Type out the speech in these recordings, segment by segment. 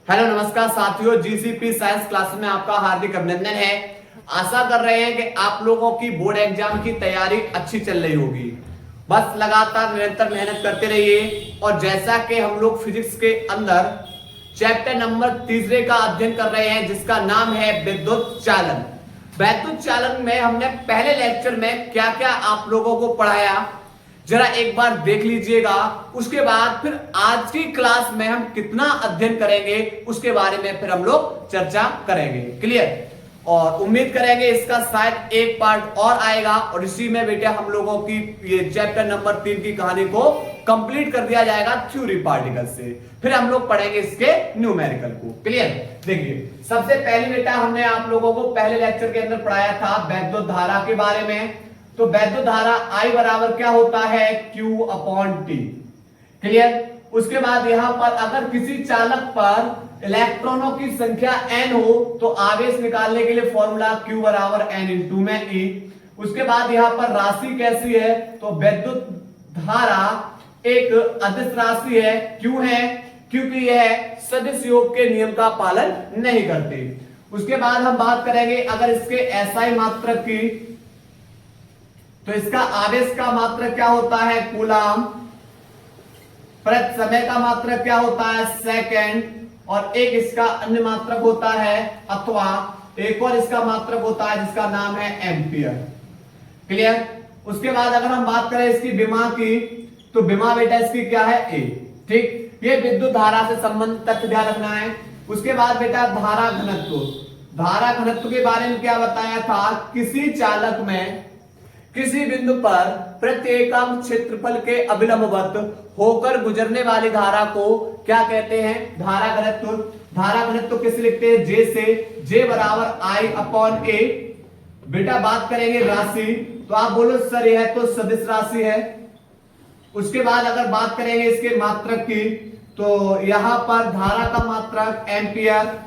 Hello नमस्कार साथियों, GCP science class में आपका हार्दिक अभिनंदन है। आशा कर रहे हैं कि आप लोगों की बोर्ड एग्जाम की तैयारी अच्छी चल रही होगी। बस लगातार निरंतर मेहनत करते रहिए। और जैसा कि हम लोग फिजिक्स के अंदर चैप्टर नंबर 3 का अध्ययन कर रहे हैं, जिसका नाम है विद्युत चालन। विद्युत चालन में हमने पहले लेक्चर में क्या क्या आप लोगों को पढ़ाया, जरा एक बार देख लीजिएगा। उसके बाद फिर आज की क्लास में हम कितना अध्ययन करेंगे उसके बारे में फिर हम लोग चर्चा करेंगे। क्लियर? और उम्मीद करेंगे इसका शायद एक पार्ट और आएगा और इसी में बेटे हम लोगों की ये चैप्टर नंबर 3 की कहानी को कंप्लीट कर दिया जाएगा थ्योरी पार्टिकल से। फिर हम लोग पढ़ेंगे इसके न्यूमेरिकल को। क्लियर? देखिए, सबसे पहले बेटा हमने आप लोगों को पहले लेक्चर के अंदर पढ़ाया था वैद्युत धारा के बारे में। तो वैद्युत धारा I बराबर क्या होता है, Q अपॉन T। क्लियर? उसके बाद यहां पर अगर किसी चालक पर इलेक्ट्रॉनों की संख्या n हो तो आवेश निकालने के लिए फॉर्मूला Q बराबर n इंटू में E। उसके बाद यहां पर राशि कैसी है, तो वैद्युत धारा एक अदिश राशि है। क्यों है? क्योंकि यह सदिश योग के नियम का पालन नहीं करती। उसके बाद हम बात करेंगे अगर इसके SI मात्रक की, तो इसका आवेश का मात्रक क्या होता है, कूलाम। प्रति समय का मात्रक क्या होता है, सेकंड। और एक इसका अन्य मात्रक होता है अथवा एक और इसका मात्रक होता है जिसका नाम है एम्पियर। क्लियर? उसके बाद अगर हम बात करें इसकी विमा की, तो विमा बेटा इसकी क्या है, ए। ठीक, ये विद्युत धारा से संबंधित तथ्य ध्यान रखना है। उसके बाद बेटा धारा घनत्व। धारा घनत्व के बारे में क्या बताया था, किसी चालक में किसी बिंदु पर प्रत्येकम क्षेत्रफल के अभिलंबवत होकर गुजरने वाली धारा को क्या कहते हैं, धारा घनत्व। धारा घनत्व किसे लिखते हैं, जे से। जे बराबर I अपॉन ए। बेटा बात करेंगे राशि, तो आप बोलो सर यह तो सदिश राशि है। उसके बाद अगर बात करेंगे इसके मात्रक की, तो यहां पर धारा का मात्रक एम्पियर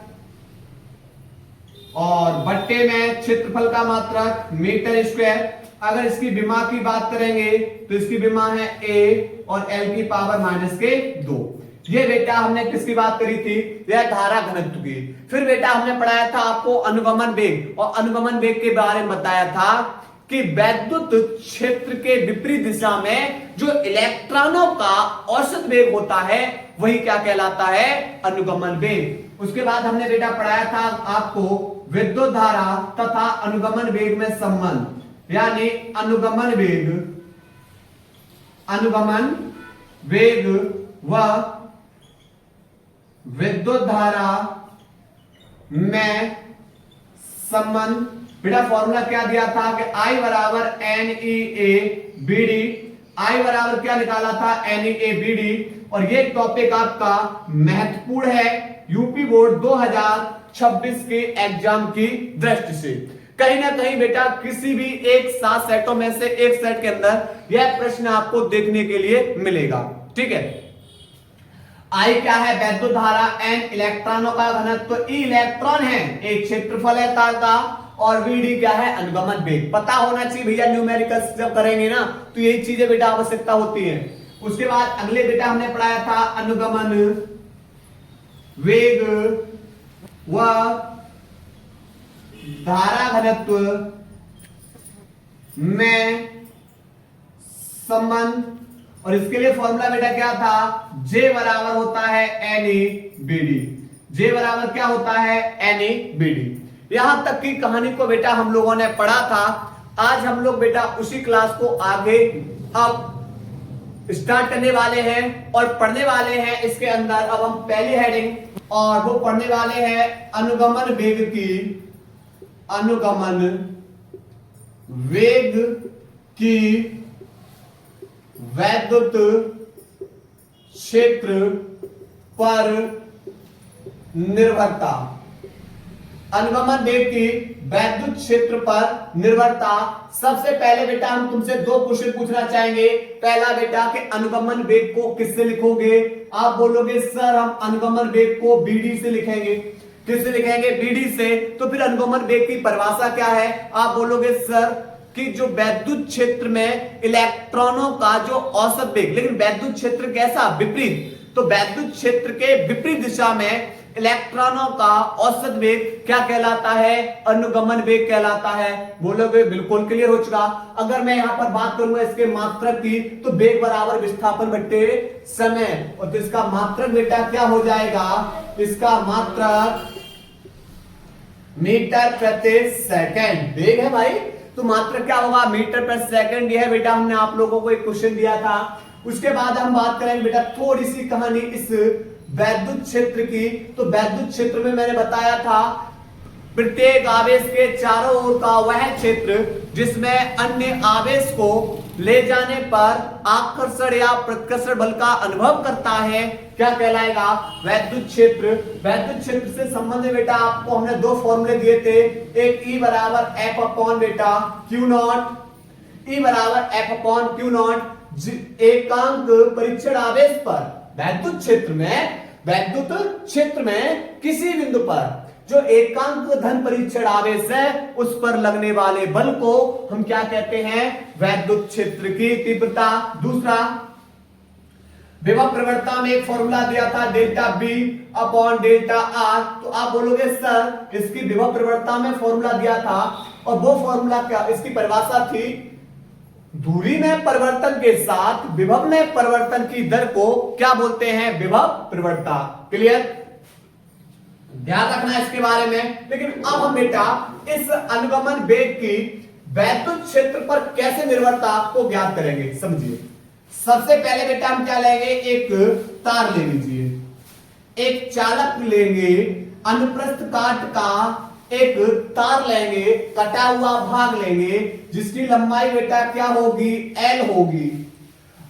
और बट्टे में क्षेत्रफल का मात्रक मीटर स्क्वायर। अगर इसकी विमा की बात करेंगे तो इसकी विमा है a और l की पावर -2। ये बेटा हमने किसकी बात करी थी, यह धारा घनत्व की। फिर बेटा हमने पढ़ाया था आपको अनुगमन वेग, और अनुगमन वेग के बारे में बताया था कि वैद्युत क्षेत्र के विपरीत दिशा में जो इलेक्ट्रॉनों का औसत वेग होता है वही क्या कहलाता है, अनुगमन वेग। उसके बाद हमने बेटा पढ़ाया था आपको विद्युत धारा तथा अनुगमन वेग में संबंध, यानी अनुगमन वेग व विद्युत धारा में संबंध। बेटा फॉर्मूला क्या दिया था कि I बराबर NeA/BD। I बराबर क्या निकाला था, NeA/BD। और ये टॉपिक आपका महत्वपूर्ण है यूपी बोर्ड 2026 के एग्जाम की दृष्टि से। कहीं ना कहीं बेटा किसी भी एक 7 सेटों में से एक सेट के अंदर यह प्रश्न आपको देखने के लिए मिलेगा। ठीक है? I क्या है, वैद्युत धारा। N इलेक्ट्रॉनों का घनत्व, E इलेक्ट्रॉन है, एक क्षेत्रफल है तार का, और VD क्या है, अनुगमन वेग। पता होना चाहिए भैया, न्यूमेरिकल्स जब करेंगे ना तो यही चीजें बेटा आवश्यकता होती है। उसके बाद अगले बेटा हमने पढ़ाया था अनुगमन वेग व धारा घनत्व में संबंध। और इसके लिए फॉर्मूला बेटा क्या था, J बराबर होता है NeBD। J बराबर क्या होता है, NeBD। यहां तक की कहानी को बेटा हम लोगों ने पढ़ा था। आज हम लोग बेटा उसी क्लास को आगे अब स्टार्ट करने वाले हैं और पढ़ने वाले हैं। इसके अंदर अब हम पहली हेडिंग और वो पढ़ने वाले हैं अनुगमन वेग की, अनुगमन वेग की वैद्युत क्षेत्र पर निर्भरता। अनुगमन वेग की वैद्युत क्षेत्र पर निर्भरता। सबसे पहले बेटा हम तुमसे 2 क्वेश्चन पूछना चाहेंगे। पहला बेटा कि अनुगमन वेग को किससे लिखोगे, आप बोलोगे सर हम अनुगमन वेग को BD से लिखेंगे। किससे लिखेंगे, BD से। तो फिर अनुगमन वेग की परिभाषा क्या है, आप बोलोगे सर कि जो वैद्युत क्षेत्र में इलेक्ट्रॉनों का जो औसत वेग, लेकिन वैद्युत क्षेत्र कैसा, विपरीत। तो वैद्युत क्षेत्र के विपरीत दिशा में इलेक्ट्रॉनों का औसत वेग क्या कहलाता है? अनुगमन वेग कहलाता है। बोलोगे बिल्कुल क्लियर हो चुका। अगर मैं यहां पर बात करूंगा इसके मात्रक की, तो वेग बराबर विस्थापन बट्टे समय, और तो इसका मात्रक बेटा क्या हो जाएगा? इसका मात्रक मीटर प्रति सेकंड। वेग है भाई, तो मात्रक क्या होगा? मीटर प्रति सेकंड। यह बेटा हमने आप लोगों को एक क्वेश्चन दिया था। उसके बाद हम बात करेंगे बेटा थोड़ी सी कहानी इस वैद्युत क्षेत्र की। तो वैद्युत क्षेत्र में मैंने बताया था प्रत्येक आवेश के चारों ओर का वह क्षेत्र जिसमें अन्य आवेश को ले जाने पर आकर्षण या प्रतिकर्षण बल का अनुभव करता है, क्या कहलाएगा? वैद्युत क्षेत्र। वैद्युत क्षेत्र से संबंधित बेटा आपको हमने दो फॉर्मूले दिए थे, एक E बराबर F अपॉन बेटा Q नॉट, E बराबर F अपॉन Q नॉट एकांक परीक्षण आवेश पर वैद्युत क्षेत्र में किसी बिंदु पर जो एकांक धन परीक्षण आवेश है उस पर लगने वाले बल को हम क्या कहते हैं? वैद्युत क्षेत्र की तीव्रता। दूसरा, विभव प्रवणता में एक फॉर्मूला दिया था delta B upon delta R. तो आप बोलोगे सर इसकी विभव प्रवणता में फॉर्मूला दिया था, और वो फॉर्मूला क्या? इसकी परिभाषा थी दूरी में परिवर्तन के साथ विभव में परिवर्तन की दर को क्या बोलते हैं? विभव प्रवणता। क्लियर? ध्यान रखना इसके बारे में। लेकिन अब हम बेटा इस अनुगमन वेग की वैद्युत क्षेत्र पर कैसे निर्भरता को ज्ञात करेंगे, समझिए। सबसे पहले बेटा हम क्या लेंगे? एक तार ले लीजिए, एक चालक लेंगे, अनुप्रस्थ काट का एक तार लेंगे, कटा हुआ भाग लेंगे जिसकी लंबाई बेटा क्या होगी? L होगी।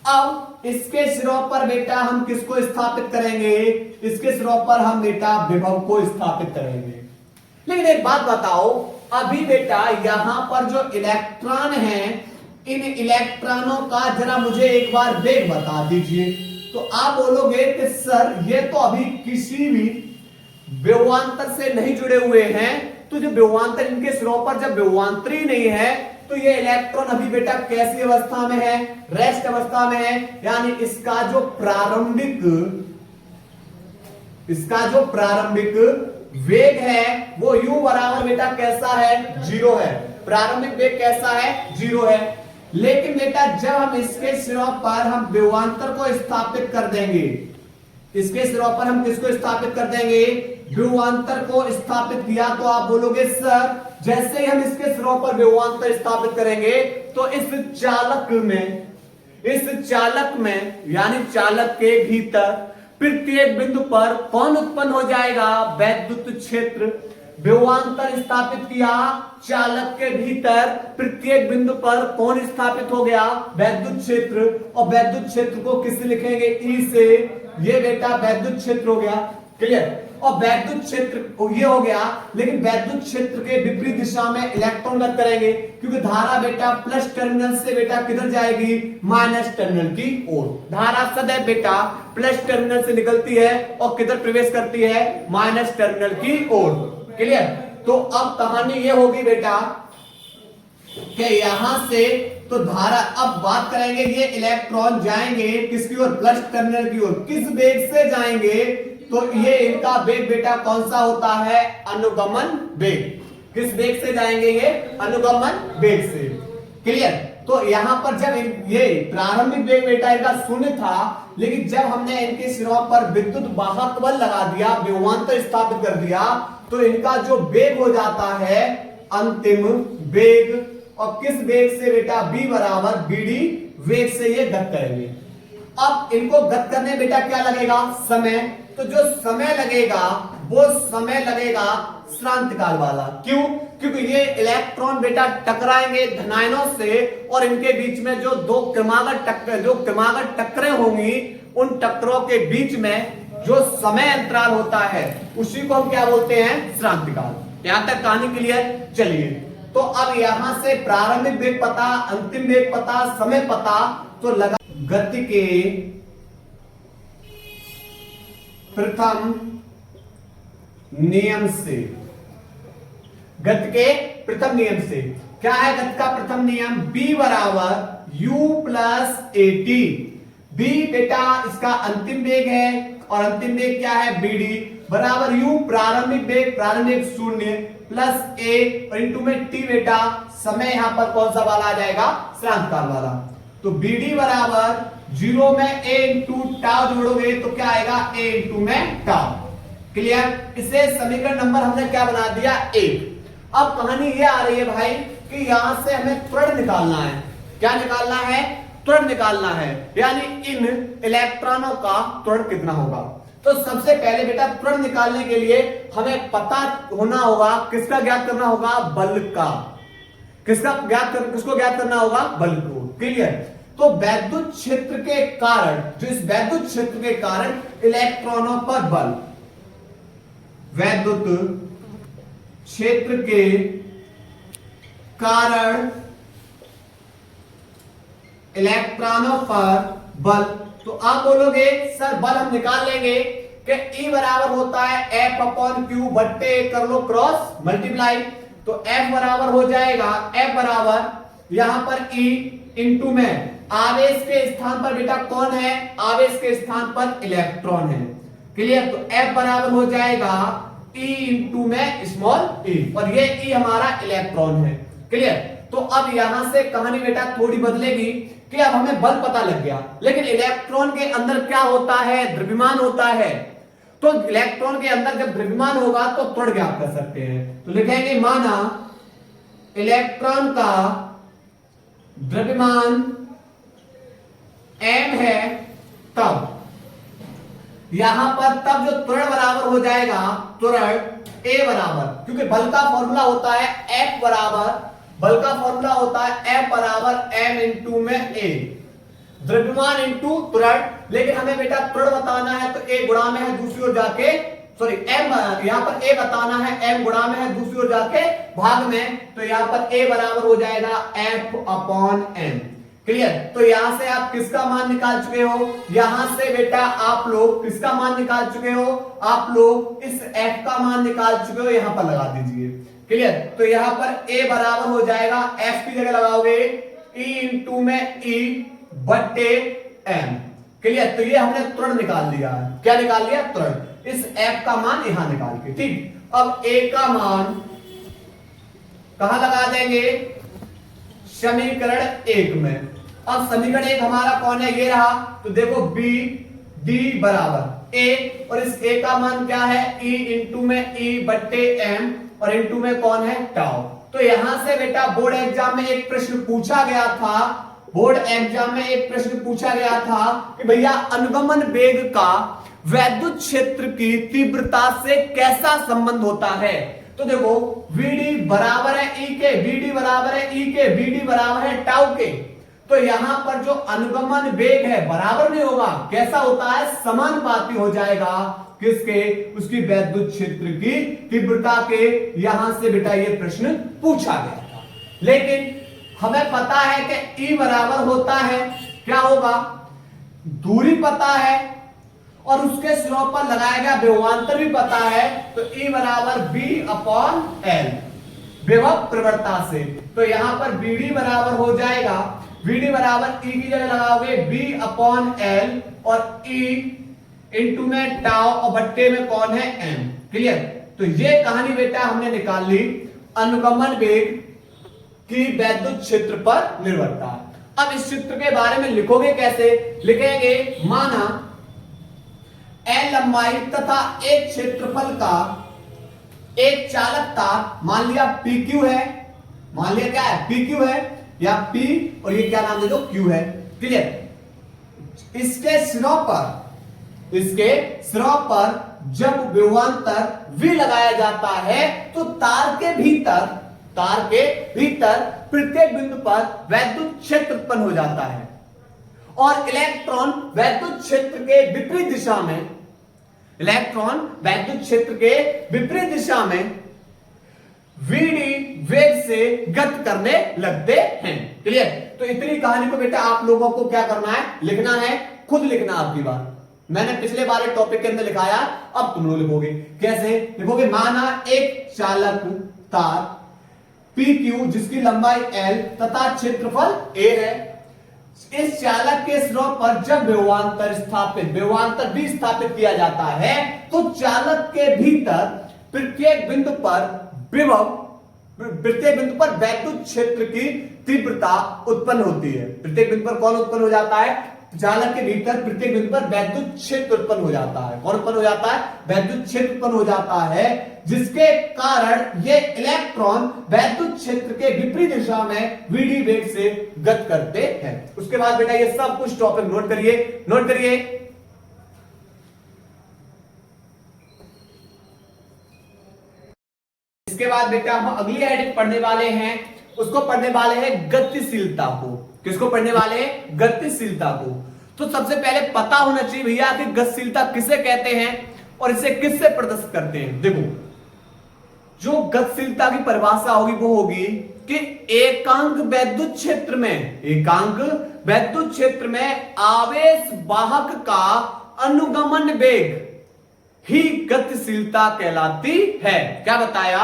अब इसके सिरों पर बेटा हम किसको स्थापित करेंगे? इसके सिरों पर हम बेटा विभव को स्थापित करेंगे। लेकिन एक बात बताओ, अभी बेटा यहां पर जो इलेक्ट्रॉन हैं, इन इलेक्ट्रॉनों का जरा मुझे एक बार वेग बता दीजिए। तो आप बोलोगे कि सर ये तो अभी किसी भी विभवांतर से नहीं जुड़े हुए हैं, तो जो विभवांतर इनके सिरों पर जब विभवांतर ही नहीं है तो ये इलेक्ट्रॉन अभी बेटा कैसी अवस्था में है? रेस्ट अवस्था में है। यानी इसका जो प्रारंभिक वेग है वो u बराबर बेटा कैसा है? 0 है। प्रारंभिक वेग कैसा है? 0 है। लेकिन बेटा जब हम इसके सिरों पर हम विभवांतर को स्थापित कर देंगे, इसके सिरों पर हम किसको स्थापित कर देंगे? विभवांतर को स्थापित किया। तो आप बोलोगे सर जैसे ही हम इसके सिरों पर विभवांतर स्थापित करेंगे तो इस चालक में यानी चालक के भीतर प्रत्येक बिंदु पर कौन उत्पन्न हो जाएगा? वैद्युत क्षेत्र। विभवांतर स्थापित किया, चालक के भीतर प्रत्येक बिंदु पर कौन स्थापित हो गया? वैद्युत क्षेत्र। और वैद्युत क्षेत्र को किससे लिखेंगे? E से। ये बेटा वैद्युत क्षेत्र हो गया। क्लियर? और वैद्युत क्षेत्र ये हो गया। लेकिन वैद्युत क्षेत्र के विपरीत दिशा में इलेक्ट्रॉन गति करेंगे, क्योंकि धारा बेटा प्लस टर्मिनल से बेटा किधर जाएगी? माइनस टर्मिनल की ओर। धारा सदैव बेटा प्लस टर्मिनल से निकलती है और किधर प्रवेश करती है? माइनस टर्मिनल की ओर। क्लियर? तो अब कहानी ये होगी बेटा कि यहां से तो धारा, अब बात करेंगे ये इलेक्ट्रॉन जाएंगे किसकी ओर? प्लस टर्मिनल की ओर। किस वेग से जाएंगे? तो ये इनका वेग बेटा कौन सा होता है? अनुगमन वेग। किस वेग से जाएंगे ये? अनुगमन वेग से। क्लियर? तो यहां पर जब ये प्रारंभिक वेग बेटा इनका 0 था, लेकिन जब हमने इनके सिरों पर विद्युत वाहक बल लगा दिया, विभवांतर स्थापित कर दिया, तो इनका जो वेग हो जाता है अंतिम वेग। और किस वेग से बेटा? b बराबर bd वेग से ये गत करेंगे। अब इनको गत करने बेटा क्या लगेगा? समय। तो जो समय लगेगा वो समय लगेगा श्रांतिकाल वाला। क्यों? क्योंकि ये इलेक्ट्रॉन बेटा टकराएंगे धनायनों से, और इनके बीच में जो दो क्रमागत टक्करें होंगी, उन टक्करों के बीच में जो समय अंतराल होता है उसी को हम क्या बोलते हैं? श्रांतिकाल। यहां तक कहानी क्लियर? चलिए, तो अब यहां से प्रारंभिक वेग पता, अंतिम वेग पता, समय पता, तो लगा गति के प्रथम नियम से। गति के प्रथम नियम से क्या है? गति का प्रथम नियम b बराबर u प्लस at। b बेटा इसका अंतिम वेग है और अंतिम वेग क्या है? bd। बराबर यू प्रारंभिक शून्य प्लस ए और इंटू में टी बेटा समय यहां पर कौन सा वाला आ जाएगा, स्थिरांक काल वाला। तो बी डी बराबर 0 में ए इंटू टाउ जोड़ोगे तो क्या आएगा, ए इंटू में टाउ। क्लियर। इसे समीकरण नंबर हमने क्या बना दिया, 1। अब कहानी ये आ रही है भाई कि यहां से हमें त्वरण निकालना है। क्या निकालना है, त्वरण निकालना है, यानी इन इलेक्ट्रॉनों का त्वरण कितना होगा। तो सबसे पहले बेटा त्वरण निकालने के लिए हमें पता होना होगा, किसका ज्ञात करना होगा, बल का। किसको ज्ञात करना होगा, बल को। क्लियर। तो वैद्युत क्षेत्र के कारण, जो इस वैद्युत क्षेत्र के कारण इलेक्ट्रॉनों पर बल, वैद्युत क्षेत्र के कारण इलेक्ट्रॉनों पर बल। तो आप बोलोगे सर बल हम निकाल लेंगे कि E बराबर होता है F अपॉन Q बट्टे कर लो क्रॉस मल्टीप्लाई। तो F बराबर हो जाएगा, F बराबर यहां पर E इंटू में आवेश के स्थान पर बेटा कौन है, आवेश के स्थान पर इलेक्ट्रॉन है। क्लियर। तो F बराबर हो जाएगा E इंटू में स्मॉल e, और ये E हमारा इलेक्ट्रॉन है। क्लियर। तो अब यहां से कहानी बेटा थोड़ी बदलेगी कि अब हमें बल पता लग गया, लेकिन इलेक्ट्रॉन के अंदर क्या होता है, द्रव्यमान होता है। तो इलेक्ट्रॉन के अंदर जब द्रव्यमान होगा तो त्वरण ज्ञात कर सकते हैं। तो लिखेंगे माना इलेक्ट्रॉन का द्रव्यमान m है, तब यहां पर तब जो त्वरण बराबर हो जाएगा, त्वरण a बराबर, क्योंकि बल का फॉर्मूला होता है F बराबर, बल का फॉर्मूला होता है F बराबर m इंटू में a, द्रव्यमान इंटू त्वरण। लेकिन हमें बेटा त्वरण बताना है तो a गुणा में है दूसरी ओर जाके, सॉरी m यहां पर a बताना है, m गुणा में है दूसरी ओर जाके भाग में। तो यहां पर a बराबर हो जाएगा F अपॉन m। क्लियर। तो यहां से आप किसका मान निकाल चुके हो, यहां से बेटा आप लोग किसका मान निकाल चुके हो, आप लोग इस F का मान निकाल चुके हो, यहां पर लगा दीजिए। क्लियर। तो यहां पर a बराबर हो जाएगा, F की जगह लगाओगे E इंटू में E बट्टे m। क्लियर। तो ये हमने त्वरण निकाल लिया है। क्या निकाल लिया, त्वरण। इस F का मान यहां निकाल के, ठीक। अब a का मान कहां लगा देंगे, समीकरण 1 में। अब समीकरण 1 हमारा कौन है, ये रहा। तो देखो b d बराबर a, और इस a का मान क्या है, E इंटू में E बट्टे m, और इंटू में कौन है, टाउ। तो यहां से बेटा बोर्ड एग्जाम में एक प्रश्न पूछा गया था, बोर्ड एग्जाम में एक प्रश्न पूछा गया था कि भैया अनुगमन वेग का वैद्युत क्षेत्र की तीव्रता से कैसा संबंध होता है। तो देखो Vd बराबर है E के, Vd बराबर है E के, Vd बराबर है टाउ के। तो यहां पर जो अनुगमन वेग है बराबर नहीं होगा, कैसा होता है, समानुपाती हो जाएगा। किसके, उसकी वैद्युत क्षेत्र की तीव्रता के। यहां से बेटा ये प्रश्न पूछा गया था, लेकिन हमें पता है कि E बराबर होता है, क्या होगा, दूरी पता है और उसके सिरों पर लगाया गया विभवांतर भी पता है। तो E बराबर B अपॉन L, विभव प्रवणता से। तो यहां पर BD बराबर हो जाएगा, VD बराबर E की जगह लगाओगे B अपॉन L, और E इंटू में टाउ, और बट्टे में कौन है, M। क्लियर। तो ये कहानी बेटा हमने निकाल ली अनुगमन वेग की वैद्युत क्षेत्र पर निर्भरता। अब इस चित्र के बारे में लिखोगे कैसे, लिखेंगे माना L लंबाई तथा एक क्षेत्रफल का एक चालक तार, मान लिया PQ है, मान लिया क्या है, PQ है, या P, और ये क्या नाम दे दो, Q है। क्लियर। इसके सिरों पर जब विभवांतर V लगाया जाता है तो तार के भीतर प्रत्येक बिंदु पर वैद्युत क्षेत्र उत्पन्न हो जाता है, और इलेक्ट्रॉन वैद्युत क्षेत्र के विपरीत दिशा में, इलेक्ट्रॉन वैद्युत क्षेत्र के विपरीत दिशा में Vd वेग से गति करने लगते हैं। क्लियर। तो इतनी कहानी को बेटा आप लोगों को क्या करना है, लिखना है, खुद लिखना। आपकी बात मैंने पिछले बार टॉपिक के अंदर लिखाया, अब तुम लोग लिखोगे कैसे, लिखोगे माना एक चालक तार PQ जिसकी लंबाई L तथा क्षेत्रफल A है, इस चालक के स्रोत पर जब विभवांतर भी स्थापित किया जाता है तो चालक के भीतर प्रत्येक बिंदु पर वैद्युत क्षेत्र की तीव्रता उत्पन्न होती है। प्रत्येक बिंदु पर कौन उत्पन्न हो जाता है? चालक के भीतर प्रत्येक बिंदु पर वैद्युत क्षेत्र उत्पन्न हो जाता है। कौन उत्पन्न हो जाता है? वैद्युत क्षेत्र उत्पन्न हो जाता है, जिसके कारण ये इलेक्ट्रॉन वैद्युत क्षेत्र के विपरीत दिशा में वीडी वेग से गति करते हैं। उसके बाद बेटा ये सब कुछ टॉपिक नोट करिए। इसके बाद बेटा हम अगली हेडिंग पढ़ने वाले हैं, उसको पढ़ने वाले हैं गतिशीलता को। किसको पढ़ने वाले हैं? गतिशीलता को। तो सबसे पहले पता होना चाहिए भैया कि गतिशीलता किसे कहते हैं और इसे किससे प्रदर्शित करते हैं। देखो, जो गतिशीलता की परिभाषा होगी वो होगी कि एकांक वैद्युत क्षेत्र में आवेश वाहक का अनुगमन वेग ही गतिशीलता कहलाती है। क्या बताया?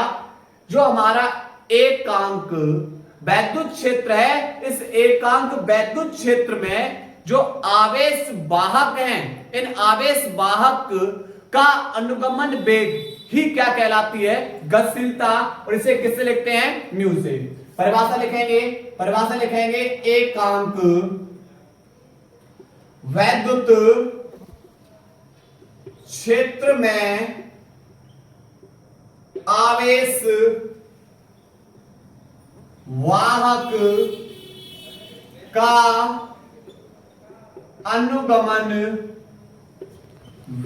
जो हमारा एकांक वैद्युत क्षेत्र है, इस एकांक वैद्युत क्षेत्र में जो आवेश वाहक हैं, इन आवेश वाहक का अनुगमन वेग ही क्या कहलाती है? गतिशीलता। और इसे किससे लिखते हैं? म्यू से। परिभाषा लिखेंगे एकांक वैद्युत क्षेत्र में आवेश वाहक का अनुगमन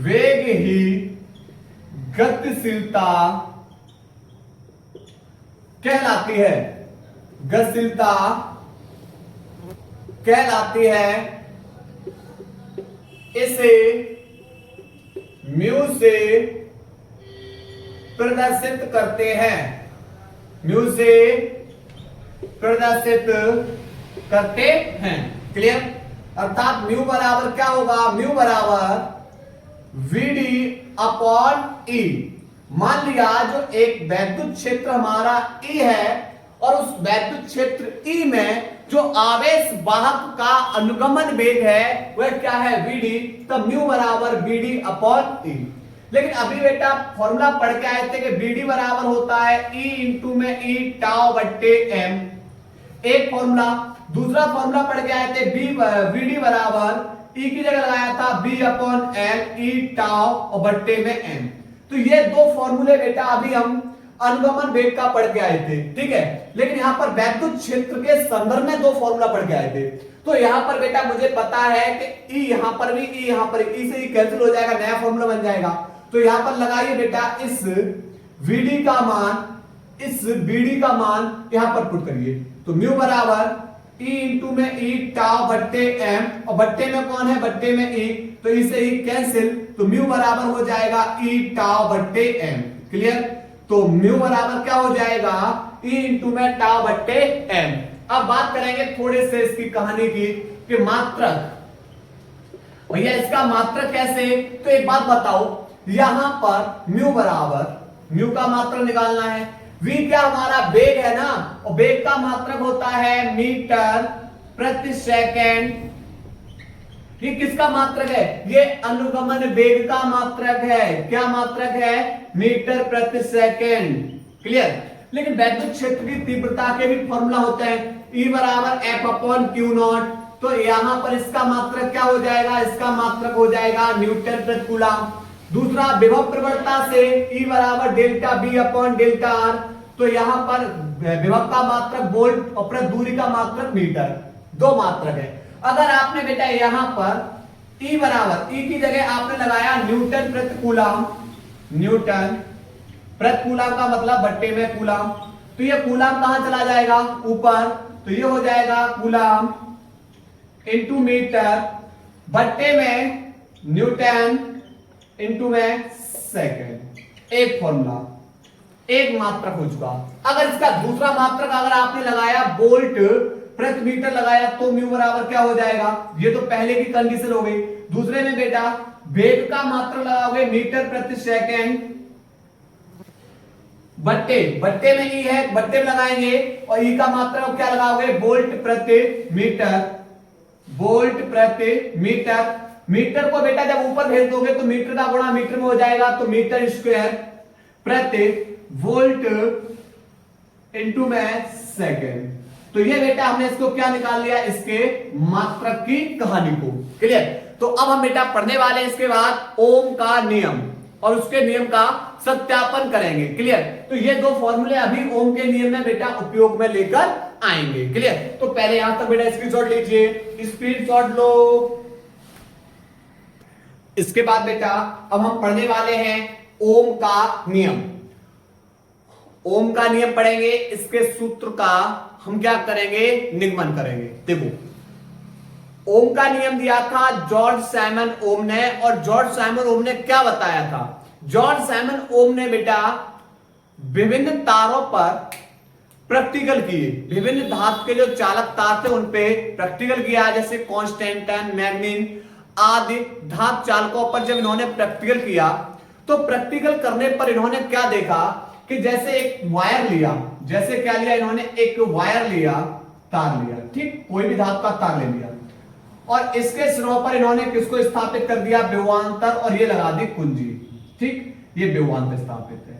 वेग ही गतिशीलता कहलाती है। गतिशीलता कहलाती है। इसे म्यू से प्रदर्शित करते हैं। म्यू से प्रदर्शित करते हैं। क्लियर? अर्थात म्यू बराबर क्या होगा? म्यू बराबर Vd अपॉन E। मान लिया जो एक वैद्युत क्षेत्र हमारा E है और उस वैद्युत क्षेत्र E में जो आवेश वाहक का अनुगमन वेग है वह क्या है? Vd। तब म्यू बराबर Vd अपॉन E। लेकिन अभी बेटा फॉर्मूला पढ़ के आए थे कि Vd बराबर होता है E इंटू में E टाउ बट्टे M, एक फॉर्मूला। दूसरा फॉर्मूला पढ़ के आए थे Vd बराबर E की जगह लगाया था B upon L E tau और बट्टे में M। तो ये दो फॉर्मूले बेटा अभी हम अनुगमन वेग का पढ़ के आए थे, ठीक है। लेकिन यहाँ पर वैद्युत क्षेत्र के संदर्भ में दो फॉर्मूला पढ़ के आए थे। तो यहाँ पर बेटा मुझे पता है कि E यहाँ पर भी E यहाँ पर E से ही कैंसिल हो जाएगा, नया फॉर्मूला बन जाएगा। तो यहाँ पर लगाइए बेटा इस Vd का मान यहाँ पर पुट करिए। तो म्यू बराबर E इंटू में E टाउ बट्टे M और बट्टे में कौन है? बट्टे में E, तो इसे ही कैंसिल। तो म्यू बराबर हो जाएगा E टाउ बट्टे M। क्लियर? तो म्यू बराबर क्या हो जाएगा? E इंटू में टाउ बट्टे M। अब बात करेंगे थोड़े से इसकी कहानी की कि मात्रक। भैया इसका मात्रक कैसे? तो एक बात बताओ, यहां पर म्यू बराबर, म्यू का मात्रक निकालना है। v क्या हमारा वेग है ना, और वेग का मात्रक होता है मीटर प्रति सेकेंड। ये किसका मात्रक है? ये अनुगमन वेग का मात्रक है। क्या मात्रक है? मीटर प्रति सेकेंड। क्लियर? लेकिन वैद्युत क्षेत्र की तीव्रता के भी फॉर्मूला होते हैं, E बराबर F अपॉन क्यू नॉट। तो यहां पर इसका मात्रक क्या हो जाएगा? इसका मात्रक हो जाएगा न्यूटन प्रति कूलम। दूसरा विभव प्रवणता से E बराबर delta B upon delta R। तो यहां पर विभव का मात्रक वोल्ट और प्रति दूरी का मात्रक मीटर, दो मात्रक है। अगर आपने बेटा यहां पर E बराबर, E की जगह आपने लगाया न्यूटन प्रति कूलम, न्यूटन प्रति कूलम का मतलब बट्टे में कूलम, तो ये कूलम कहां चला जाएगा? ऊपर। तो ये हो जाएगा कूलम इंटू मीटर बट्टे में न्यूटन इंटू में सेकेंड। एक फॉर्मूला, एक मात्रक हो चुका। अगर इसका दूसरा मात्रक अगर आपने लगाया वोल्ट प्रति मीटर लगाया तो म्यू बराबर क्या हो जाएगा? ये तो पहले की कंडीशन हो गई। दूसरे में बेटा वेग का मात्रक लगाओगे मीटर प्रति सेकेंड बट्टे में E है, बट्टे में लगाएंगे और E का मात्रक क्या लगाओगे? वोल्ट प्रति मीटर वोल्ट प्रति मीटर। मीटर को बेटा जब ऊपर भेज दोगे तो मीटर का गुणा मीटर में हो जाएगा, तो मीटर स्क्वायर प्रति वोल्ट इंटू में सेकेंड। तो ये बेटा हमने इसको क्या निकाल लिया, इसके मात्रक की कहानी को। क्लियर। तो अब हम बेटा पढ़ने वाले हैं इसके बाद ओम का नियम और उसके नियम का सत्यापन करेंगे। क्लियर। तो ये दो फॉर्मूले अभी ओम के नियम में बेटा उपयोग में लेकर आएंगे। क्लियर। तो पहले यहां तक बेटा स्क्रीनशॉट लीजिए, स्क्रीनशॉट लो। इसके बाद बेटा अब हम पढ़ने वाले हैं ओम का नियम। ओम का नियम पढ़ेंगे, इसके सूत्र का हम क्या करेंगे, निगमन करेंगे। देखो ओम का नियम दिया था जॉर्ज साइमन ओम ने, और जॉर्ज साइमन ओम ने क्या बताया था, जॉर्ज साइमन ओम ने बेटा विभिन्न तारों पर प्रैक्टिकल किए, विभिन्न धातु के जो चालक तार थे उन पे प्रैक्टिकल किया, जैसे कॉन्स्टेंटाइन, मैग्नीन आदि धातु चालकों पर जब इन्होंने प्रैक्टिकल किया तो प्रैक्टिकल करने पर इन्होंने क्या देखा कि जैसे एक वायर लिया, जैसे क्या लिया इन्होंने, एक वायर लिया, तार लिया, ठीक, कोई भी धातु का तार ले लिया, और इसके सिरों पर इन्होंने किसको स्थापित कर दिया, विभवांतर, और ये लगा दी कुंजी, ठीक, ये विभवांतर स्थापित है।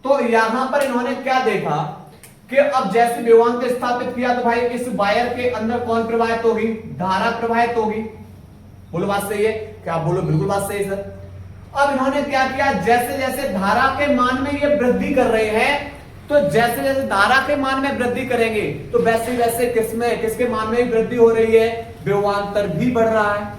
तो यहां पर इन्होंने क्या देखा कि अब जैसे विभवांतर स्थापित किया तो भाई इस वायर के अंदर कौन प्रवाहित होगी, धारा प्रवाहित होगी। बोलो बात सही है क्या, बोलो बिल्कुल बात सही है सर। अब इन्होंने क्या किया, जैसे जैसे धारा के मान में ये वृद्धि कर रहे हैं, तो जैसे जैसे धारा के मान में वृद्धि करेंगे तो वैसे वैसे किसके मान में वृद्धि हो रही है, विभवांतर भी बढ़ रहा है।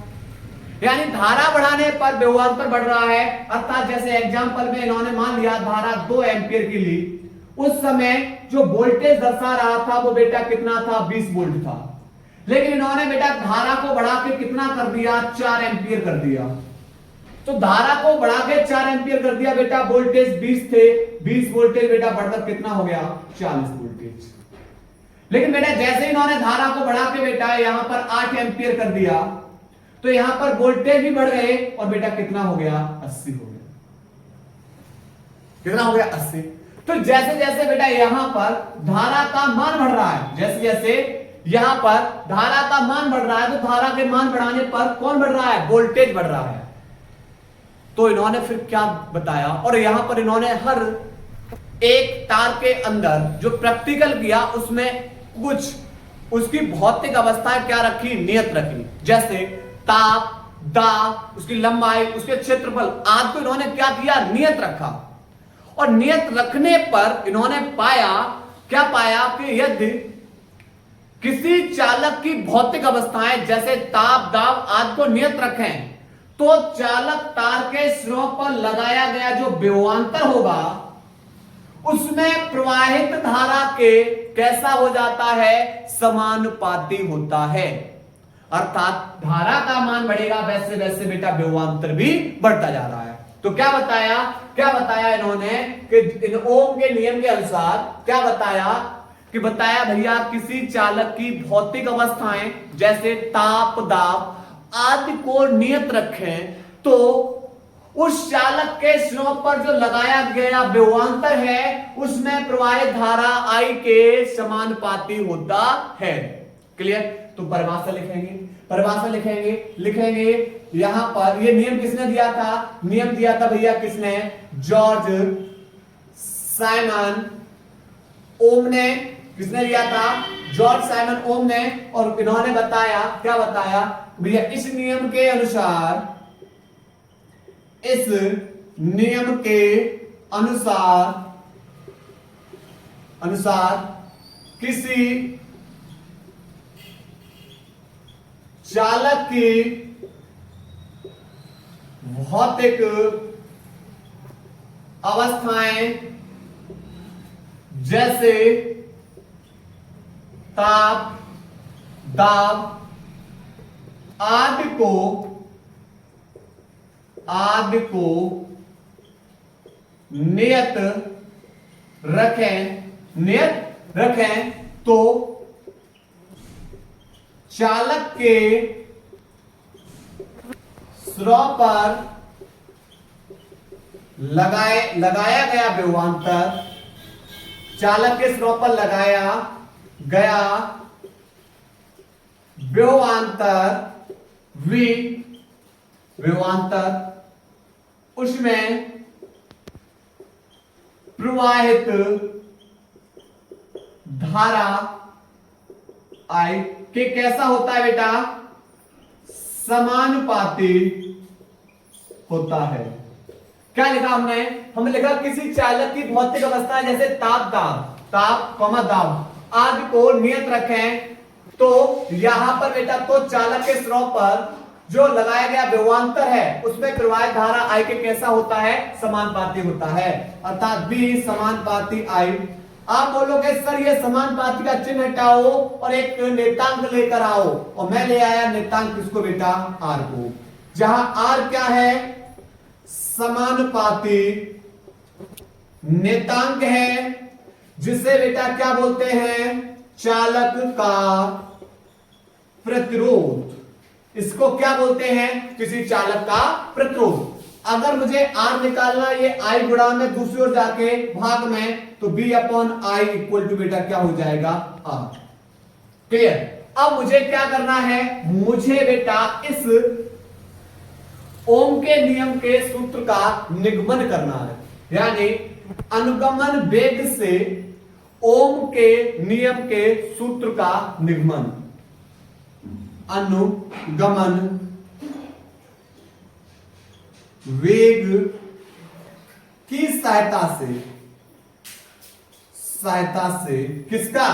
यानी धारा बढ़ाने पर विभवांतर बढ़ रहा है। अर्थात जैसे एग्जांपल में इन्होंने मान लिया धारा 2 एम्पियर की ली, उस समय जो वोल्टेज दर्शा रहा था वो बेटा कितना था, 20 वोल्ट था, लेकिन इन्होंने बेटा धारा को बढ़ा के कितना कर दिया, 4 एम्पियर कर दिया। तो धारा को बढ़ा के 4 एम्पियर कर दिया बेटा, वोल्टेज 20 थे, 20 वोल्टेज बेटा बढ़कर कितना हो गया, 40 वोल्टेज। लेकिन बेटा जैसे इन्होंने धारा को बढ़ा के बेटा यहां पर 8 एम्पियर कर दिया, तो यहां पर वोल्टेज भी बढ़ गए और बेटा कितना हो गया, 80 हो गया। कितना हो गया, 80। तो जैसे जैसे बेटा यहां पर धारा का मान बढ़ रहा है, जैसे जैसे यहां पर धारा का मान बढ़ रहा है, तो धारा के मान बढ़ाने पर कौन बढ़ रहा है, वोल्टेज बढ़ रहा है। तो इन्होंने फिर क्या बताया, और यहां पर इन्होंने हर एक तार के अंदर जो प्रैक्टिकल किया उसमें कुछ उसकी भौतिक अवस्थाएं क्या रखी, नियत रखी, जैसे ताप, दाब, उसकी लंबाई, उसके क्षेत्रफल आदि को इन्होंने क्या किया, नियत रखा। और नियत रखने पर इन्होंने पाया, क्या पाया कि यदि किसी चालक की भौतिक अवस्थाएं जैसे ताप, दाब आदि को नियत रखें तो चालक तार के सिरों पर लगाया गया जो विभवांतर होगा उसमें प्रवाहित धारा के कैसा हो जाता है, समानुपाती होता है। अर्थात धारा का मान बढ़ेगा वैसे वैसे बेटा विभवांतर भी बढ़ता जा रहा है। तो क्या बताया इन्होंने कि इन ओम के नियम के अनुसार क्या बताया कि बताया भैया किसी चालक की भौतिक अवस्थाएं जैसे ताप, दाब आदि को नियत रखें तो उस चालक के सिरों पर जो लगाया गया विभवांतर है उसमें प्रवाहित धारा I के समानुपाती होता है। क्लियर। तो परिभाषा लिखेंगे यहां पर। ये नियम किसने दिया था, नियम दिया था भैया किसने, जॉर्ज साइमन ओम ने। किसने दिया था, जॉर्ज साइमन ओम ने। और इन्होंने बताया, क्या बताया भैया, इस नियम के अनुसार, इस नियम के अनुसार किसी चालक की भौतिक अवस्थाएं जैसे ताप, दाब आदि को नियत रखें तो चालक के सिरों पर लगाया गया विभवांतर, चालक के सिरों पर लगाया गया विभवांतर V, विभवांतर उसमें प्रवाहित धारा I के कैसा होता है बेटा, समानुपाती होता है। क्या लिखा हमने लिखा किसी चालक की भौतिक अवस्था जैसे ताप दाब आदि को नियत रखें, तो यहां पर बेटा तो चालक के स्रोत पर जो लगाया गया विभवांतर है उसमें प्रवाहित धारा I के कैसा होता है, समानुपाती होता है, अर्थात V समानुपाती I। आप बोलोगे सर ये समानुपाती का चिन्ह हटाओ और एक नेतांक लेकर आओ, और मैं ले आया नेतांक किसको बेटा, R को, जहां R क्या है, समानुपाती नेतांक है, जिसे बेटा क्या बोलते हैं, चालक का प्रतिरोध। इसको क्या बोलते हैं, किसी चालक का प्रतिरोध। अगर मुझे R निकालना, ये I गुणा में दूसरी ओर जाके भाग में, तो B upon I equal to बेटा क्या हो जाएगा, R। क्लियर। अब मुझे क्या करना है, मुझे बेटा इस ओम के नियम के सूत्र का निगमन करना है, यानी अनुगमन वेग से ओम के नियम के सूत्र का निगमन। अनुगमन वेग की सहायता से किसका,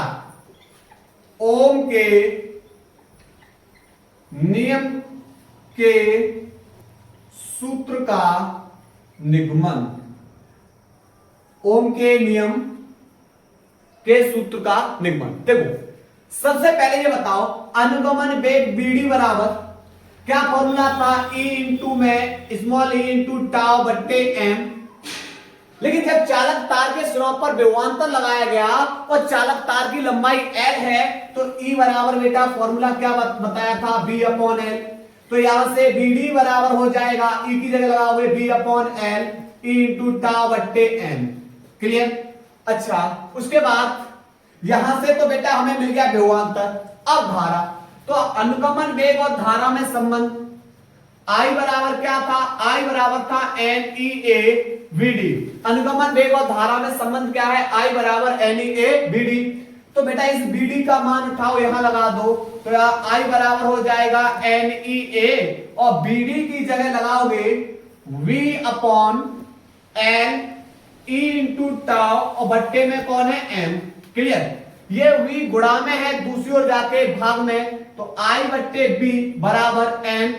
ओम के नियम के सूत्र का निगमन। ओम के नियम के सूत्र का निगमन। देखो सबसे पहले ये बताओ, अनुगमन वेग बीडी बराबर क्या फॉर्मूला था, E इंटू में स्मॉल e इंटू टाउ बट्टे m। लेकिन जब चालक तार के स्रोत पर विभवांतर लगाया गया और चालक तार की लंबाई L है, तो E बराबर बेटा फॉर्मूला क्या बताया था, B अपॉन L। तो यहां से BD बराबर हो जाएगा, E की जगह लगाओगे B upon L, E into tau बट्टे m। क्लियर। अच्छा, उसके बाद यहां से तो बेटा हमें मिल गया विभवांतर। अब धारा, तो अनुगमन वेग और धारा में संबंध, I बराबर क्या था, I बराबर था NEA/VD। अनुगमन वेग और धारा में संबंध क्या है, I बराबर NEA/VD। तो बेटा इस BD का मान उठाओ, यहां लगा दो, तो I बराबर हो जाएगा NEA और BD की जगह लगाओगे V upon L, E into tau और बट्टे में कौन है M। क्लियर। ये V गुणा में है, दूसरी ओर जाके भाग में, तो I बट्टे B बराबर N,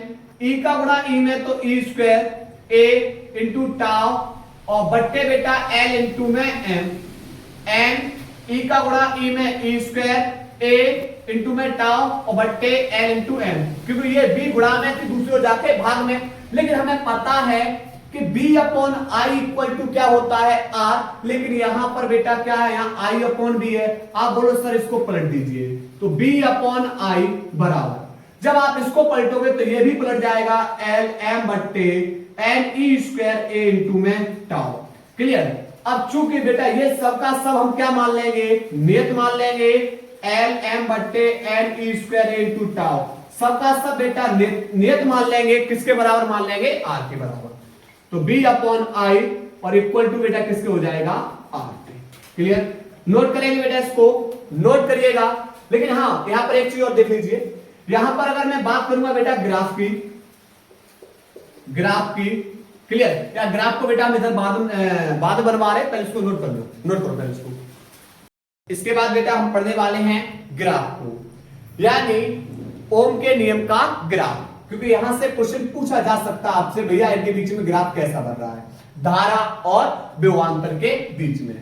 E का गुणा E में तो E square A into tau और बट्टे बेटा L इंटू में M, N E का गुणा E में E स्क्वायर A इंटू में टाउ और बट्टे L इंटू M। क्योंकि ये B गुणा में थी, दूसरी ओर जाके भाग में, लेकिन हमें पता है कि B upon I equal to क्या होता है, R। लेकिन यहां पर बेटा क्या है, यहाँ I अपॉन B है। आप बोलो सर इसको पलट दीजिए, तो B अपॉन I बराबर, जब आप इसको पलटोगे तो ये भी पलट जाएगा L M बट्टे N E square A into में टाउ। क्लियर। अब चूंकि बेटा ये सब का सब हम क्या मान लेंगे, नियत मान लेंगे, L M बट्टे N E square A into tau, सबका सब बेटा नियत मान लेंगे, किसके बराबर मान लेंगे, R के बराबर। तो B अपॉन I और इक्वल टू बेटा किसके हो जाएगा, R। क्लियर। नोट करेंगे बेटा, इसको नोट करिएगा। लेकिन हाँ, यहां पर एक चीज और देख लीजिए, यहां पर अगर मैं बात करूंगा बेटा ग्राफ की, क्लियर, या ग्राफ को बेटा हम इधर बाद बनवा रहे, पहले इसको नोट कर लो, नोट करो पहले इसको। इसके बाद बेटा हम पढ़ने वाले हैं ग्राफ को, यानी ओम के नियम का ग्राफ। क्योंकि यहां से क्वेश्चन पूछा जा सकता है आपसे, भैया इनके बीच में ग्राफ कैसा बन रहा है, धारा और विभवांतर के बीच में।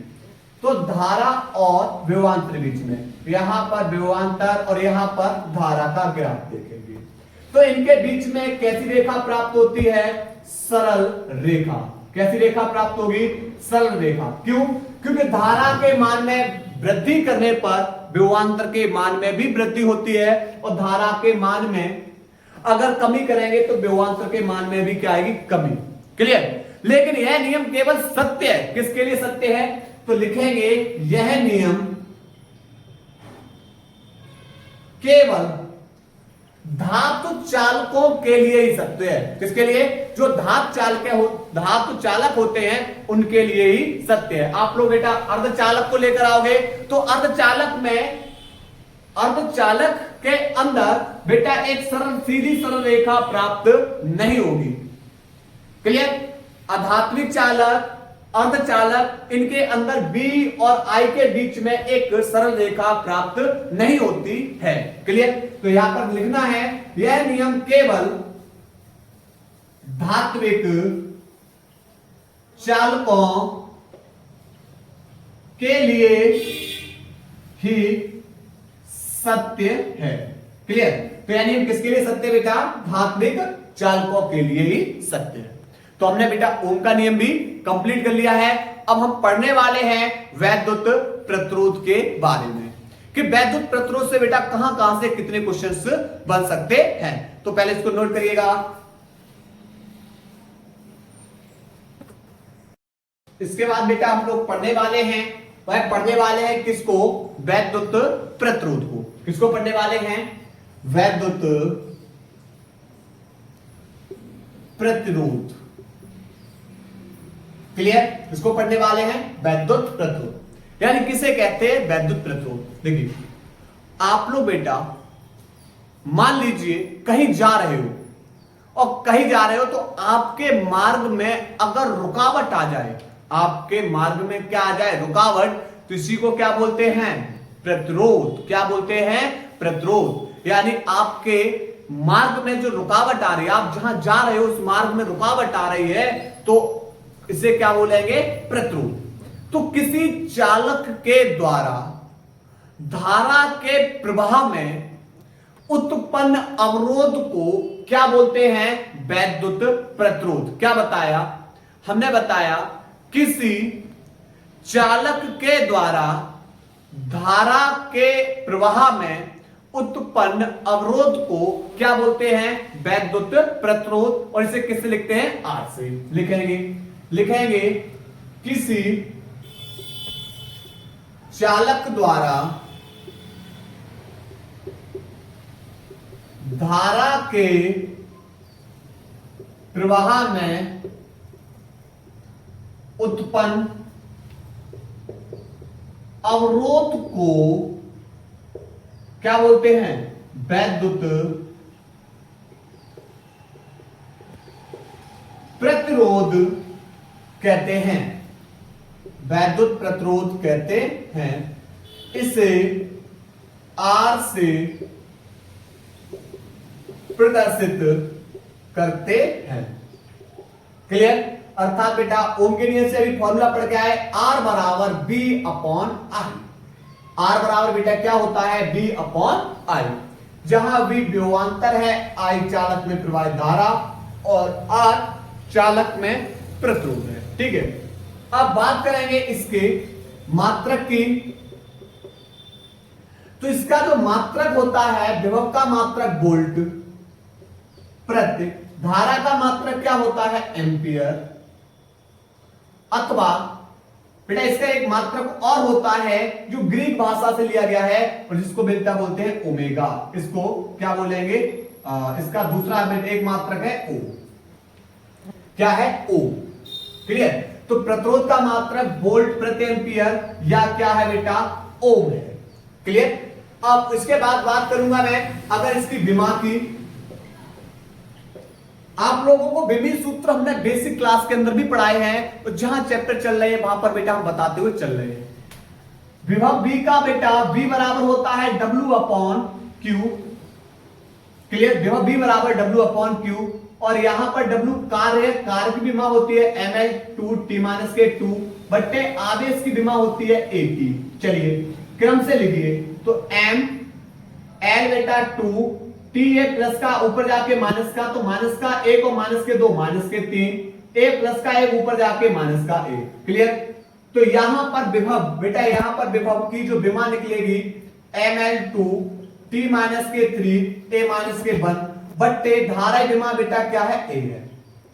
तो धारा और विभवांतर बीच में, यहां पर विभवांतर और यहां पर धारा का ग्राफ देखेंगे, तो इनके बीच में कैसी रेखा प्राप्त होती है, सरल रेखा। कैसी रेखा प्राप्त होगी, सरल रेखा। क्यों, क्योंकि धारा के मान में वृद्धि करने पर विभवांतर के मान में भी वृद्धि होती है, और धारा के मान में अगर कमी करेंगे तो विभवांतर के मान में भी क्या आएगी, कमी। क्लियर। लेकिन यह नियम केवल सत्य है, किसके लिए सत्य है, तो लिखेंगे यह नियम केवल धातु चालकों के लिए ही सत्य है। किसके लिए? जो धातु चालक होते हैं उनके लिए ही सत्य है। आप लोग बेटा अर्धचालक को लेकर आओगे तो अर्धचालक के अंदर बेटा एक सीधी सरल रेखा प्राप्त नहीं होगी। क्लियर? अधात्विक चालक, अर्धचालक, इनके अंदर बी और आई के बीच में एक सरल रेखा प्राप्त नहीं होती है। क्लियर? तो यहां पर लिखना है यह नियम केवल धात्विक चालकों के लिए ही सत्य है। क्लियर? तो यह नियम किसके लिए सत्य बेटा? धात्विक चालकों के लिए ही सत्य है। तो हमने बेटा ओम का नियम भी कंप्लीट कर लिया है। अब हम पढ़ने वाले हैं वैद्युत प्रतिरोध के बारे में कि वैद्युत प्रतिरोध से बेटा कहां कहां से कितने क्वेश्चंस बन सकते हैं। तो पहले इसको नोट करिएगा। इसके बाद बेटा हम लोग पढ़ने वाले हैं किसको? वैद्युत प्रतिरोध को। किसको पढ़ने वाले हैं? वैद्युत प्रतिरोध। क्लियर? इसको पढ़ने वाले हैं वैद्युत प्रतिरोध, यानी किसे कहते हैं? वैद्युत प्रतिरोध। देखिए आप लोग बेटा मान लीजिए कहीं जा रहे हो तो आपके मार्ग में अगर रुकावट आ जाए, आपके मार्ग में क्या आ जाए? रुकावट, तो इसी को क्या बोलते हैं? प्रतिरोध। क्या बोलते हैं? प्रतिरोध। यानी आपके मार्ग में जो रुकावट आ रही है, आप जहां जा रहे हो उस मार्ग में रुकावट आ रही है, तो इसे क्या बोलेंगे? प्रतिरोध। तो किसी चालक के द्वारा धारा के प्रवाह में उत्पन्न अवरोध को क्या बोलते हैं? वैद्युत प्रतिरोध। क्या बताया हमने? बताया किसी चालक के द्वारा धारा के प्रवाह में उत्पन्न अवरोध को क्या बोलते हैं? वैद्युत प्रतिरोध। और इसे किससे लिखते हैं? आर से लिखेंगे किसी चालक द्वारा धारा के प्रवाह में उत्पन्न अवरोध को क्या बोलते हैं? वैद्युत प्रतिरोध कहते हैं। वैद्युत प्रतिरोध कहते हैं। इसे आर से प्रदर्शित करते हैं। क्लियर? अर्थात बेटा ओम के नियम से अभी फॉर्मूला पढ़ के आए, आर बराबर बी अपॉन आई। आर बराबर बेटा क्या होता है? B upon I. जहां बी विभवांतर है, आई चालक में प्रवाहित धारा और आर चालक में प्रतिरोध है। ठीक है? अब बात करेंगे इसके मात्रक की। तो इसका जो मात्रक होता है, विभव का मात्रक वोल्ट प्रति, धारा का मात्रक क्या होता है? एम्पियर। अथवा बेटा इसका एक मात्रक और होता है जो ग्रीक भाषा से लिया गया है और जिसको बेटा बोलते हैं ओमेगा। इसको क्या बोलेंगे? इसका दूसरा एक मात्रक है ओ। क्या है? ओ। क्लियर? तो प्रतिरोध का मात्रक वोल्ट प्रति एम्पियर या क्या है बेटा? ओम है। क्लियर? अब इसके बाद बात करूंगा मैं अगर इसकी विमा की। आप लोगों को विभि सूत्र हमने बेसिक क्लास के अंदर भी पढ़ाए हैं, तो जहां चैप्टर चल रहे हैं वहां पर बेटा हम बताते हुए चल रहे हैं। विभव V का बेटा V बराबर होता है W अपॉन Q। क्लियर? विभव V बराबर W अपॉन Q और यहां पर W कार्य है, कार्य की विमा होती है ml2t-2 बट्टे आवेश की विमा होती है at। चलिए क्रम से लिखिए, तो m l बेटा 2 t a प्लस का ऊपर जाके माइनस का, तो माइनस का 1 और माइनस के 2 माइनस के 3, a प्लस का 1 ऊपर जाके माइनस का 1। क्लियर? तो यहां पर विभव बेटा, यहां पर विभव की जो विमा निकलेगी ml2 t माइनस के 3 a माइनस के 1 बट्टे धारा विमा बेटा क्या है? a है।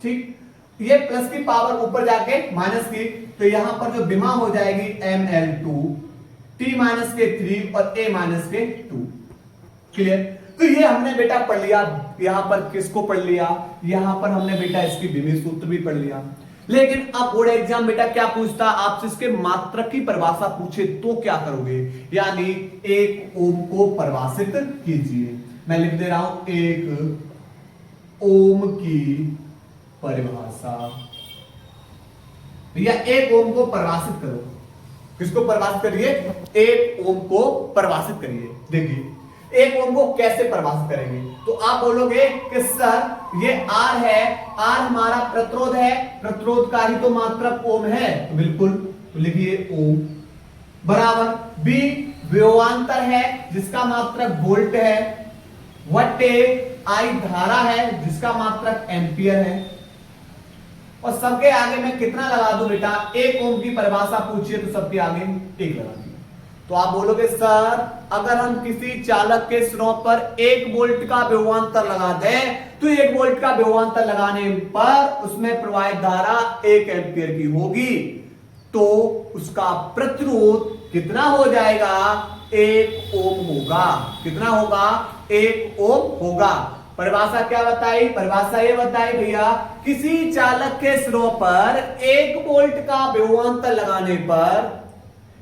ठीक? ये प्लस की पावर ऊपर जाके माइनस की, तो यहां पर जो विमा हो जाएगी ml2 t माइनस के 3 और a माइनस के 2। क्लियर? तो ये हमने बेटा पढ़ लिया, यहां पर किसको पढ़ लिया, यहां पर हमने बेटा इसकी विभेद सूत्र भी पढ़ लिया। लेकिन अब बोर्ड एग्जाम बेटा क्या पूछता, आपसे इसके मात्रक की परिभाषा पूछे तो क्या करोगे, यानी एक ओम को परिभाषित कीजिए। मैं लिख दे रहा हूं एक ओम की परिभाषा, या एक ओम को परिभाषित करो। किसको परिभाषित करिए, एक ओम को परिभाषित करिए। देखिए एक ओम को कैसे परिभाषित करेंगे, तो आप बोलोगे कि सर ये आर है, आर हमारा प्रतिरोध है, प्रतिरोध का ही तो मात्रक ओम है, तो बिल्कुल तो लिखिए ओम, बराबर बी विभवांतर है जिसका मात्रक वोल्ट है, वट्टे आई धारा है जिसका मात्रक एंपियर है, और सबके आगे मैं कितना लगा दूं बेटा, एक ओम की परिभाषा पूछिए तो सबके आगे एक लगा दिया। तो आप बोलोगे सर अगर हम किसी चालक के सिरों पर 1 वोल्ट का विभवांतर लगा दें तो 1 वोल्ट का विभवांतर लगाने पर उसमें प्रवाहित धारा 1 एम्पियर की होगी, तो उसका प्रतिरोध कितना हो जाएगा, 1 ओम होगा। कितना होगा, 1 ओम होगा। परिभाषा क्या बताई, परिभाषा ये बताई भैया किसी चालक के सिरों पर 1 वोल्ट का विभवांतर लगाने पर,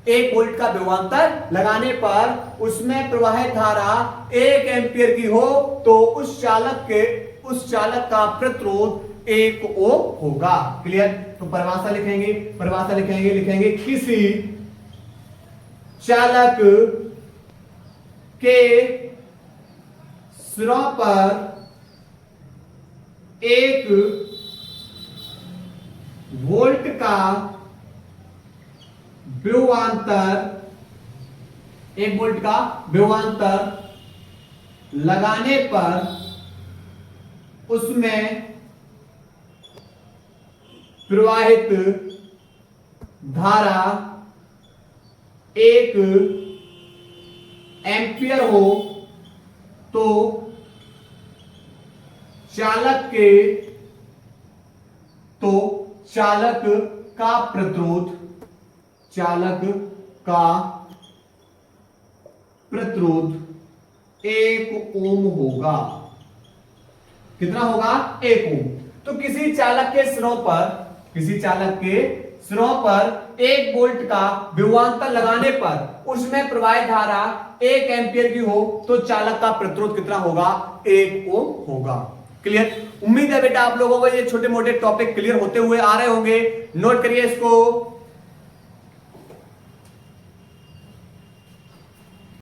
1 वोल्ट का विभवांतर लगाने पर उसमें प्रवाहित धारा 1 एम्पियर की हो तो उस चालक का प्रतिरोध 1 ओम होगा। क्लियर। तो परिभाषा लिखेंगे, परिभाषा लिखेंगे किसी चालक के सिरों पर 1 वोल्ट का विभवांतर, 1 वोल्ट का विभवांतर लगाने पर उसमें प्रवाहित धारा 1 एम्पियर हो तो चालक का प्रतिरोध, चालक का प्रतिरोध 1 ओम होगा। कितना होगा, 1 ओम। तो किसी चालक के सिरों पर 1 वोल्ट का विभवांतर लगाने पर उसमें प्रवाहित धारा 1 एम्पियर की हो तो चालक का प्रतिरोध कितना होगा, 1 ओम होगा। क्लियर। उम्मीद है बेटा आप लोगों को ये छोटे मोटे टॉपिक क्लियर होते हुए आ रहे होंगे। नोट करिए इसको।